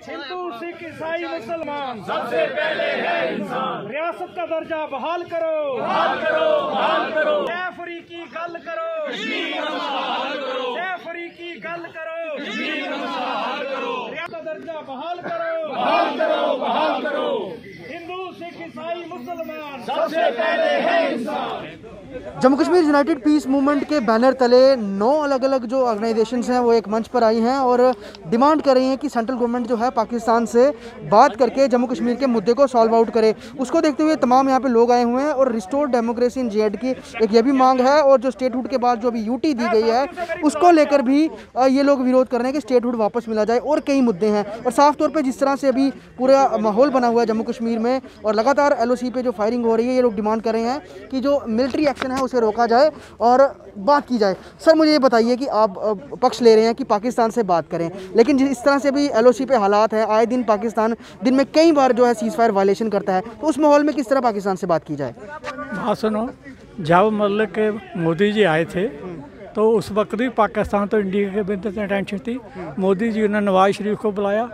हिंदू सिख ईसाई मुसलमान सबसे पहले है इंसान। रियासत का दर्जा बहाल करो, बहाल करो, बहाल करो। जय फरीकी गल करो, जय फरीकी गल करो, रियासत का दर्जा बहाल करो, बहाल करो, बहाल करो। हिंदू सिख ईसाई मुसलमान सबसे पहले है इंसान। Jammu Kashmir united piece movement के बैनर तले 9 अलग अलग जो ऑर्गेनाइजेशंस हैं वो एक मंच पर आई हैं और डिमांड कर रही हैं कि सेंट्रल गवर्नमेंट जो है पाकिस्तान से बात करके जम्मू कश्मीर के मुद्दे को सॉल्व आउट करे। उसको देखते हुए तमाम यहाँ पे लोग आए हुए हैं और रिस्टोर डेमोक्रेसी इन जेड की एक ये भी मांग है और जो स्टेटहुड के बाद जो अभी यूटी दी गई है उसको लेकर भी ये लोग विरोध कर रहे हैं कि स्टेटहुड वापस मिला जाए। और कई मुद्दे हैं और साफ तौर पर जिस तरह से अभी पूरा माहौल बना हुआ है जम्मू कश्मीर में और लगातार LOC पे जो फायरिंग हो रही है, ये लोग डिमांड कर रहे हैं कि जो मिलिट्री एक्शन है उसे रोका जाए और बात की जाए। सर मुझे ये बताइए कि आप पक्ष ले रहे हैं कि पाकिस्तान से बात करें, लेकिन जिस तरह से भी LOC पे हालात हैं, आए दिन पाकिस्तान दिन में कई बार जो है सीज़ फायर वायलेशन करता है, तो उस माहौल में किस तरह पाकिस्तान से बात की जाए? हाँ सुनो, जब मतलब के मोदी जी आए थे तो उस वक्त भी पाकिस्तान तो इंडिया के बिल्कुल टेंशन थी। मोदी जी ने नवाज शरीफ को बुलाया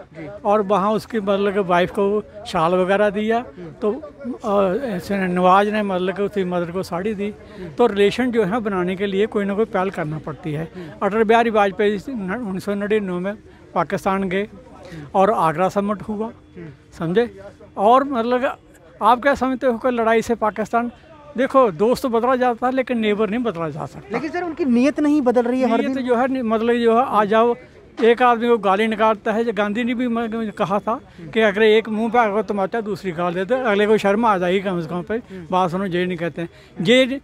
और वहाँ उसकी मतलब के वाइफ को शाल वगैरह दिया, तो नवाज ने मतलब के उसकी मदर को साड़ी दी। तो रिलेशन जो है बनाने के लिए कोई ना कोई पहल करना पड़ती है। अटल बिहारी वाजपेयी 1999 में पाकिस्तान गए और आगरा समिट हुआ, समझे। और मतलब आप क्या समझते हो कि लड़ाई से पाकिस्तान, देखो दोस्त बदला जाता है लेकिन नेबर नहीं बदला जा सकता। लेकिन सर उनकी नीयत नहीं बदल रही है, हर दिन जो है मतलब जो है आ जाओ एक आदमी को गाली निकालता है। जो गांधी ने भी कहा था कि अगर एक मुंह पे अगर तमाचा दूसरी गाल देते अगले को शर्म आ जाएगी कम से कम पे बात सुनो। ये नहीं कहते हैं ये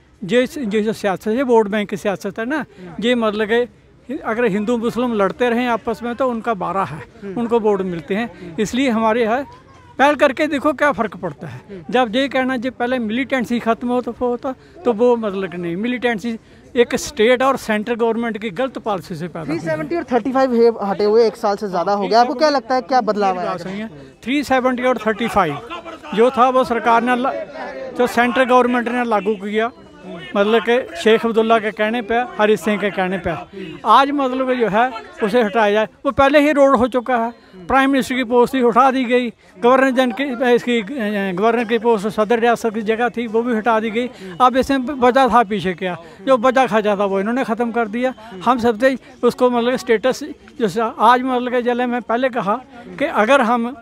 जो सियासत है वोट बैंक की सियासत है ना, ये मतलब कि अगर हिंदू मुस्लिम लड़ते रहें आपस में तो उनका 12 है, उनको वोट मिलते हैं। इसलिए हमारे यहाँ पहल करके देखो क्या फ़र्क पड़ता है। जब ये कहना जो पहले मिलिटेंसी ख़त्म होता तो वो मतलब नहीं, मिलिटेंसी एक स्टेट और सेंट्रल गवर्नमेंट की गलत पॉलिसी से पैदा 370 और 35 हटे हुए 1 साल से ज़्यादा हो गया। आपको क्या लगता है क्या बदलाव आया? 370 और 35 जो था वो सरकार ने जो सेंट्रल गवर्नमेंट ने लागू किया, मतलब कि शेख अब्दुल्ला के कहने पे, हरी सिंह के कहने पे आज मतलब जो है उसे हटाया जाए। वो पहले ही रोड हो चुका है। प्राइम मिनिस्टर की पोस्ट ही उठा दी गई, गवर्नर जन की इसकी गवर्नर की पोस्ट सदर रियासत की जगह थी वो भी हटा दी गई। अब इसमें वजह था पीछे क्या, जो वजह खर्चा था वो इन्होंने ख़त्म कर दिया। हम सबसे उसको मतलब स्टेटस जैसे आज मतलब के जले में पहले कहा कि अगर हम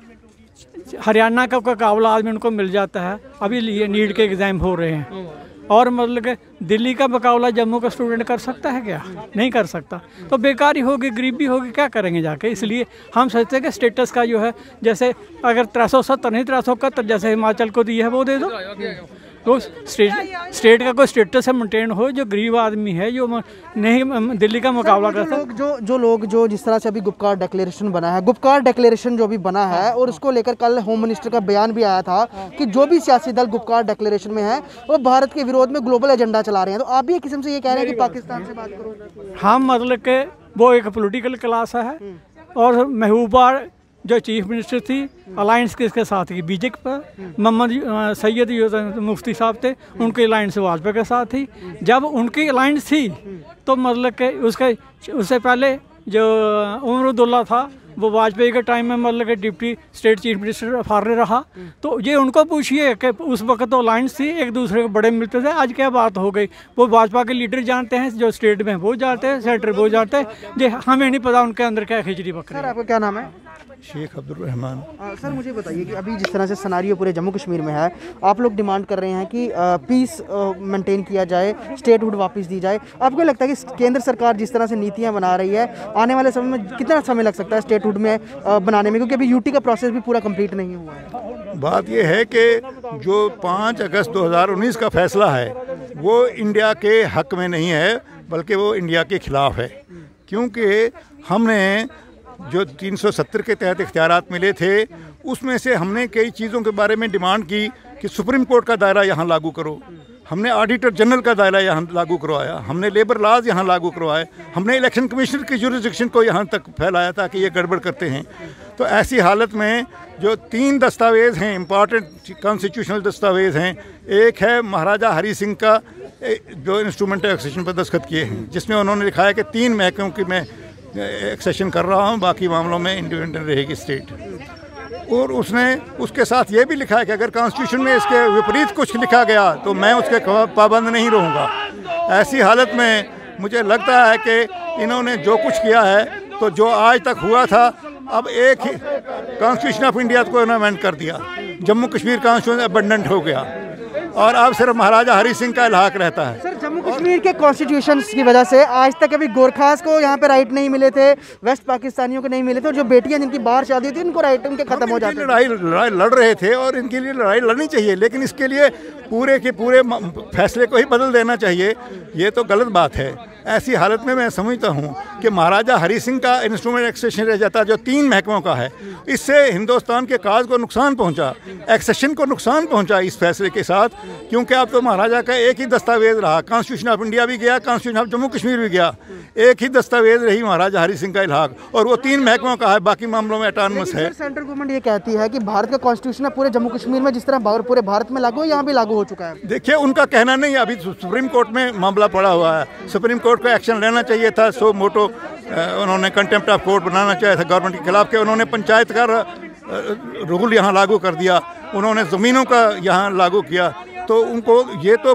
हरियाणा का कोई काबला आदमी उनको मिल जाता है, अभी ये नीट के एग्ज़ाम हो रहे हैं और मतलब कि दिल्ली का मुकाबला जम्मू का स्टूडेंट कर सकता है क्या? नहीं कर सकता। तो बेकारी होगी, गरीबी होगी, क्या करेंगे जाके। इसलिए हम सोचते हैं कि स्टेटस का जो है जैसे अगर 370 नहीं 371 जैसे हिमाचल को दिया है वो दे दो। तो स्टेट का कोई स्टेटस है मेंटेन हो, जो गरीब आदमी है जो नहीं दिल्ली का मुकाबला कर सकते। जो लोग जिस तरह से अभी गुपकार डिक्लेरेशन बना है, गुपकार डिक्लेरेशन जो भी बना है और उसको लेकर कल होम मिनिस्टर का बयान भी आया था कि जो भी सियासी दल गुपकार डिक्लेरेशन में है वो भारत के विरोध में ग्लोबल एजेंडा चला रहे हैं। तो आप भी एक किस्म से ये कह रहे हैं कि पाकिस्तान से बात करो। हम मतलब के वो एक पोलिटिकल क्लास है और महबूबा जो चीफ मिनिस्टर थी अलायंस किसके साथ थी? बीजेपी पर। मोहम्मद सैयद मुफ्ती साहब थे, उनकी अलायंस वाजपेयी के साथ थी। जब उनकी अलायंस थी तो मतलब के उससे पहले जो उमर अब्दुल्ला था वो वाजपेयी के टाइम में मतलब के डिप्टी स्टेट चीफ मिनिस्टर फारे रहा। तो ये उनको पूछिए कि उस वक्त तो अलायंस थी, एक दूसरे को बड़े मिलते थे, आज क्या बात हो गई। वो भाजपा के लीडर जानते हैं, जो स्टेट में वो जानते हैं, सेंटर वो जानते हैं, ये हमें नहीं पता उनके अंदर क्या खिचड़ी पक रही है। सर आपका क्या नाम है? शेख अब्दुल रहमान। सर मुझे बताइए कि अभी जिस तरह से सिनेरियो पूरे जम्मू कश्मीर में है, आप लोग डिमांड कर रहे हैं कि पीस मेंटेन किया जाए, स्टेटहुड वापस दी जाए। आपको लगता है कि केंद्र सरकार जिस तरह से नीतियां बना रही है, आने वाले समय में कितना समय लग सकता है स्टेटहुड में बनाने में, क्योंकि अभी यूटी का प्रोसेस भी पूरा कंप्लीट नहीं हुआ है? बात यह है कि जो 5 अगस्त 2019 का फैसला है वो इंडिया के हक में नहीं है, बल्कि वो इंडिया के खिलाफ है। क्योंकि हमने जो 370 के तहत इख्तियारात मिले थे उसमें से हमने कई चीज़ों के बारे में डिमांड की कि सुप्रीम कोर्ट का दायरा यहाँ लागू करो। हमने ऑडिटर जनरल का दायरा यहाँ लागू करवाया, हमने लेबर लॉज यहाँ लागू करवाए, हमने इलेक्शन कमिश्नर की जुरिस्डिक्शन को यहाँ तक फैलाया था कि ये गड़बड़ करते हैं। तो ऐसी हालत में जो 3 दस्तावेज़ हैं, इम्पॉर्टेंट कॉन्स्टिट्यूशनल दस्तावेज़ हैं, एक है महाराजा हरी सिंह का जो इंस्ट्रूमेंट एक्सेशन पर दस्तखत किए हैं, जिसमें उन्होंने लिखा है कि 3 महकमों की मैं एक्सेशन कर रहा हूँ, बाकी मामलों में इंडिपेंडेंट रहेगी स्टेट। और उसने उसके साथ ये भी लिखा है कि अगर कॉन्स्टिट्यूशन में इसके विपरीत कुछ लिखा गया तो मैं उसके पाबंद नहीं रहूँगा। ऐसी हालत में मुझे लगता है कि इन्होंने जो कुछ किया है, तो जो आज तक हुआ था, अब एक ही कॉन्स्टिट्यूशन ऑफ इंडिया को अमेंड कर दिया, जम्मू कश्मीर कॉन्स्टिट्यूशन अबंडेंट हो गया और अब सिर्फ महाराजा हरि सिंह का इल्हाक रहता है। सर, जम्मू कश्मीर के कॉन्स्टिट्यूशन की वजह से आज तक अभी गोरखास को यहाँ पे राइट नहीं मिले थे, वेस्ट पाकिस्तानियों को नहीं मिले थे, और जो बेटियां जिनकी बाहर शादी थी उनको राइट उनके खत्म हो जाते। लड़ाई लड़ रहे थे और इनके लिए लड़ाई लड़नी चाहिए, लेकिन इसके लिए पूरे के पूरे फैसले को ही बदल देना चाहिए, ये तो गलत बात है। ऐसी हालत में मैं समझता हूँ कि महाराजा हरि सिंह का इंस्ट्रूमेंट एक्सेशन रह जाता, जो 3 महकमों का है, इससे हिंदुस्तान के काज को नुकसान पहुँचा, एक्सेशन को नुकसान पहुँचा इस फैसले के साथ, क्योंकि अब तो महाराजा का एक ही दस्तावेज रहा, कॉन्स्टिट्यूशन ऑफ इंडिया भी गया, कॉन्स्टिट्यूशन ऑफ जम्मू कश्मीर भी गया, एक ही दस्तावेज रही महाराजा हरि सिंह का इल्हाक, और वो 3 महकमों का है, बाकी मामलों में ऑटोनमस है। सेंट्रल गवर्नमेंट ये कहती है कि भारत का कॉन्स्टिट्यूशन है पूरे जम्मू कश्मीर में जिस तरह पूरे भारत में लागू है, यहाँ भी लागू हो चुका है। देखिए, उनका कहना नहीं है, अभी सुप्रीम कोर्ट में मामला पड़ा हुआ है, सुप्रीम कोर्ट को एक्शन लेना चाहिए था, सो मोटो उन्होंने कंटेम्प्ट ऑफ कोर्ट बनाना चाहिए था गवर्नमेंट के खिलाफ, के उन्होंने पंचायत का रूल यहाँ लागू कर दिया, उन्होंने ज़मीनों का यहाँ लागू किया, तो उनको ये तो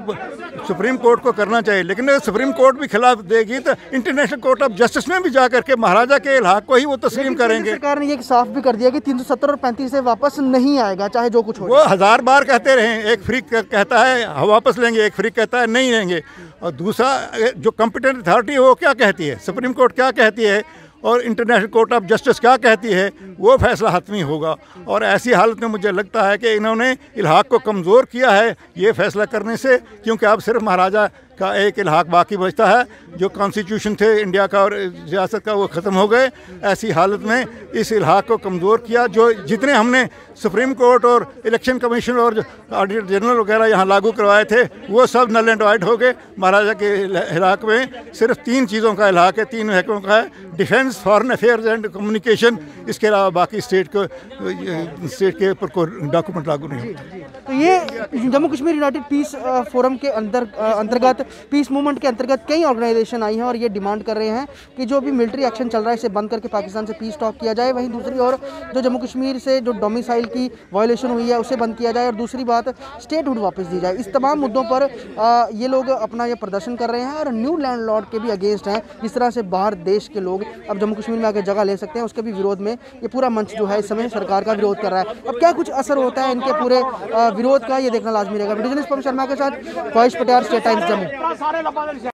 सुप्रीम कोर्ट को करना चाहिए। लेकिन अगर सुप्रीम कोर्ट भी खिलाफ देगी तो इंटरनेशनल कोर्ट ऑफ जस्टिस में भी जा करके महाराजा के इल्हाक को ही वो तस्लीम करेंगे। सरकार ने ये साफ भी कर दिया कि 370 और 35 से वापस नहीं आएगा, चाहे जो कुछ हो। वो 1000 बार कहते रहे, एक फ्रीक कहता है वापस लेंगे, एक फ्रीक कहता है नहीं लेंगे, और दूसरा जो कॉम्पिटेंट अथॉरिटी है वो क्या कहती है, सुप्रीम कोर्ट क्या कहती है और इंटरनेशनल कोर्ट ऑफ जस्टिस क्या कहती है, वो फैसला हतमी होगा। और ऐसी हालत में मुझे लगता है कि इन्होंने इल्हाक को कमज़ोर किया है ये फैसला करने से, क्योंकि अब सिर्फ महाराजा का एक इल्हाक बाकी बचता है, जो कॉन्स्टिट्यूशन थे इंडिया का और रियासत का वो ख़त्म हो गए। ऐसी हालत में इस इल्हाक को कमज़ोर किया, जो जितने हमने सुप्रीम कोर्ट और इलेक्शन कमीशन और ऑडिटर जनरल वगैरह यहाँ लागू करवाए थे, वो सब नल एंड वाइड हो गए। महाराजा के इलाके में सिर्फ 3 चीज़ों का इल्हाक है, 3 महकमों का है, defence, foreign affairs and communication, इसके अलावा बाकी स्टेट के ऊपर कोई डॉक्यूमेंट लागू नहीं होता। तो ये Jammu Kashmir united peace forum के अंतर्गत पीस मूवमेंट के अंतर्गत कई ऑर्गेनाइजेशन आई हैं और ये डिमांड कर रहे हैं कि जो भी मिलिट्री एक्शन चल रहा है इसे बंद करके पाकिस्तान से पीस टॉक किया जाए। वहीं दूसरी ओर जो जम्मू कश्मीर से जो डोमिसाइल की वायलेशन हुई है उसे बंद किया जाए, और दूसरी बात स्टेटहुड वापस दी जाए। इस तमाम मुद्दों पर ये लोग अपना ये प्रदर्शन कर रहे हैं और न्यू लैंड लॉर्ड के भी अगेंस्ट हैं। जिस तरह से बाहर देश के लोग अब जम्मू कश्मीर में आकर जगह ले सकते हैं, उसके भी विरोध में ये पूरा मंच जो है इस समय सरकार का विरोध कर रहा है। अब क्या कुछ असर होता है इनके पूरे विरोध का, ये देखना लाजमी रहेगा। वीडियो जर्नलिस्ट पवन शर्मा के साथ ख्वाहिश पटेल, स्टेट टाइम्स जम्मू।